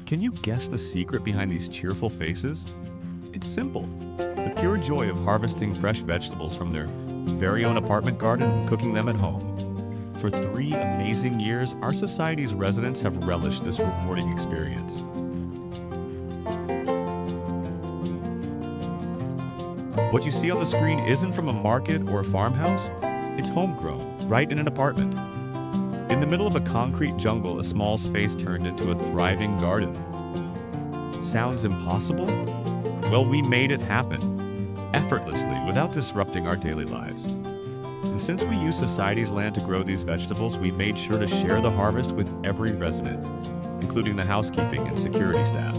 Can you guess the secret behind these cheerful faces? It's simple. The pure joy of harvesting fresh vegetables from their very own apartment garden and cooking them at home. For 3 amazing years, our society's residents have relished this rewarding experience. What you see on the screen isn't from a market or a farmhouse. It's homegrown, right in an apartment. In the middle of a concrete jungle, a small space turned into a thriving garden. Sounds impossible? Well, we made it happen, effortlessly, without disrupting our daily lives. And since we use society's land to grow these vegetables, we made sure to share the harvest with every resident, including the housekeeping and security staff.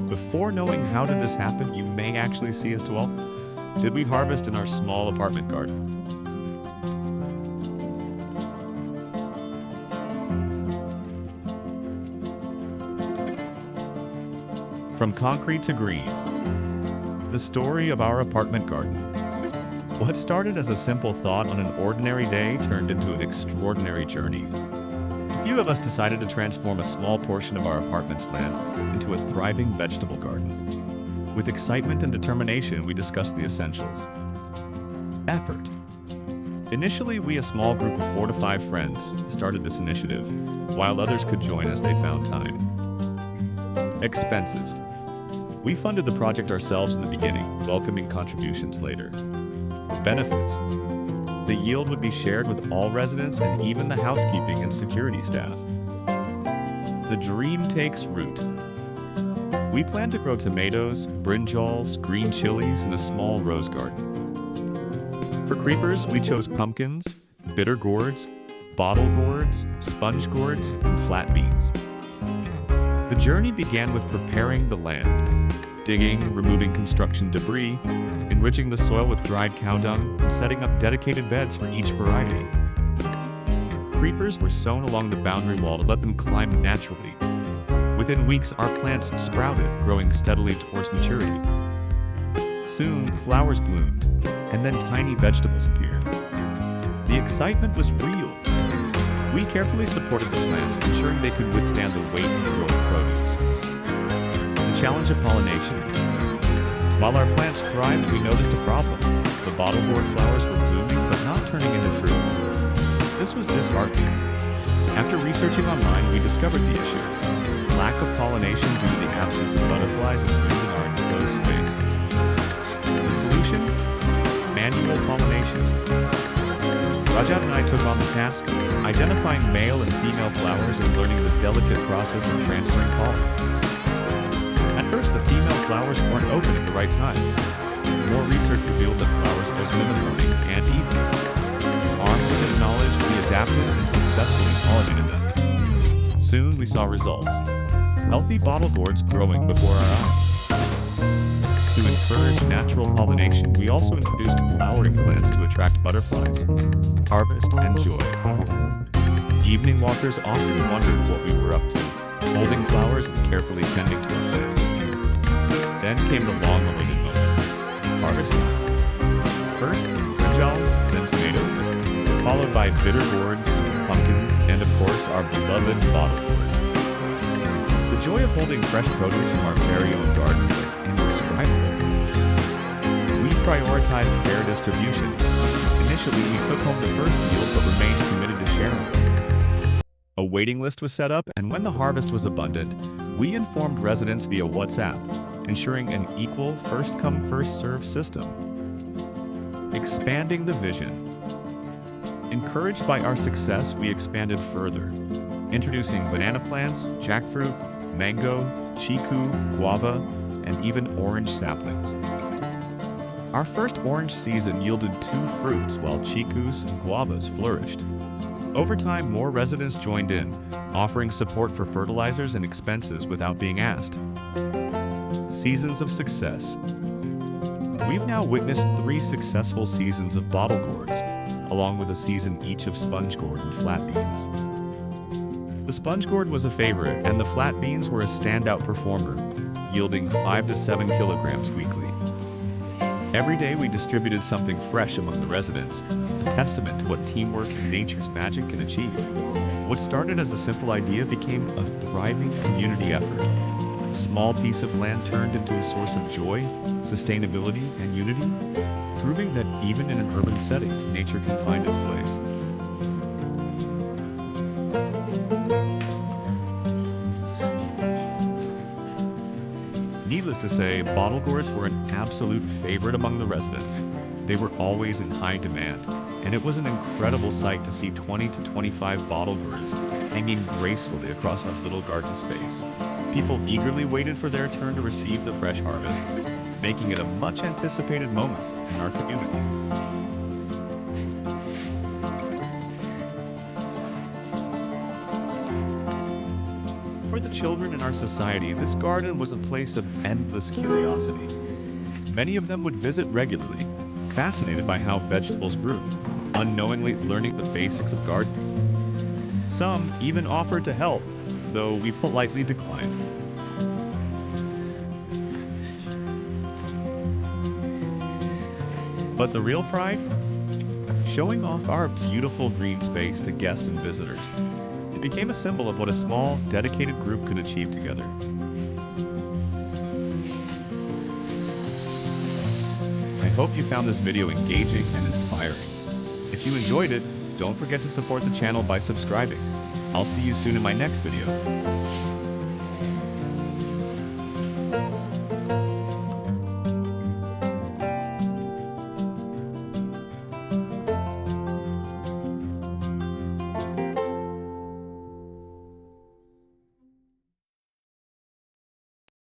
Before knowing how did this happen, you may actually see as to, well, did we harvest in our small apartment garden? From concrete to green, the story of our apartment garden. What started as a simple thought on an ordinary day turned into an extraordinary journey. A few of us decided to transform a small portion of our apartment's land into a thriving vegetable garden. With excitement and determination, we discussed the essentials. Effort. Initially, we, a small group of 4 to 5 friends, started this initiative, while others could join as they found time. Expenses. We funded the project ourselves in the beginning, welcoming contributions later. Benefits. The yield would be shared with all residents and even the housekeeping and security staff. The dream takes root. We plan to grow tomatoes, brinjals, green chilies, and a small rose garden. For creepers, we chose pumpkins, bitter gourds, bottle gourds, sponge gourds, and flat beans. The journey began with preparing the land, digging, removing construction debris, enriching the soil with dried cow dung, and setting up dedicated beds for each variety. Creepers were sown along the boundary wall to let them climb naturally. Within weeks, our plants sprouted, growing steadily towards maturity. Soon, flowers bloomed, and then tiny vegetables appeared. The excitement was real. We carefully supported the plants, ensuring they could withstand the weight of growing produce. The challenge of pollination. While our plants thrived, we noticed a problem. The bottle gourd flowers were blooming but not turning into fruits. This was disheartening. After researching online, we discovered the issue. Lack of pollination due to the absence of butterflies and bees in our enclosed space. The solution? Manual pollination. Rajat and I took on the task, identifying male and female flowers and learning the delicate process of transferring pollen. At first, the female flowers weren't open at the right time. More research revealed that flowers open in the morning and evening. Armed with this knowledge, we adapted and successfully pollinated them. Soon, we saw results. Healthy bottle gourds growing before our eyes. To encourage natural pollination, we also introduced flowering plants to attract butterflies, harvest, and joy. Evening walkers often wondered what we were up to, holding flowers and carefully tending to our plants. Then came the long-awaited moment, harvesting. First, brinjals, then tomatoes, followed by bitter gourds, pumpkins, and of course, our beloved bottle gourds. The joy of holding fresh produce from our very own garden was indescribable. We prioritized fair distribution. Initially, we took home the first yield but remained committed to sharing. A waiting list was set up, and when the harvest was abundant, we informed residents via WhatsApp, ensuring an equal first-come, first-served system. Expanding the vision. Encouraged by our success, we expanded further, introducing banana plants, jackfruit, mango, chiku, guava, and even orange saplings. Our first orange season yielded 2 fruits, while chikus and guavas flourished. Over time, more residents joined in, offering support for fertilizers and expenses without being asked. Seasons of success. We've now witnessed 3 successful seasons of bottle gourds, along with a season each of sponge gourd and flat beans. The sponge gourd was a favorite, and the flat beans were a standout performer, yielding 5 to 7 kilograms weekly. Every day we distributed something fresh among the residents, a testament to what teamwork and nature's magic can achieve. What started as a simple idea became a thriving community effort. A small piece of land turned into a source of joy, sustainability, and unity, proving that even in an urban setting, nature can find its place. Needless to say, bottle gourds were an absolute favorite among the residents. They were always in high demand, and it was an incredible sight to see 20 to 25 bottle gourds hanging gracefully across our little garden space. People eagerly waited for their turn to receive the fresh harvest, making it a much anticipated moment in our community. For the children in our society, this garden was a place of endless curiosity. Many of them would visit regularly, fascinated by how vegetables grew, unknowingly learning the basics of gardening. Some even offered to help, though we politely declined. But the real pride? Showing off our beautiful green space to guests and visitors. It became a symbol of what a small, dedicated group could achieve together. I hope you found this video engaging and inspiring. If you enjoyed it, don't forget to support the channel by subscribing. I'll see you soon in my next video.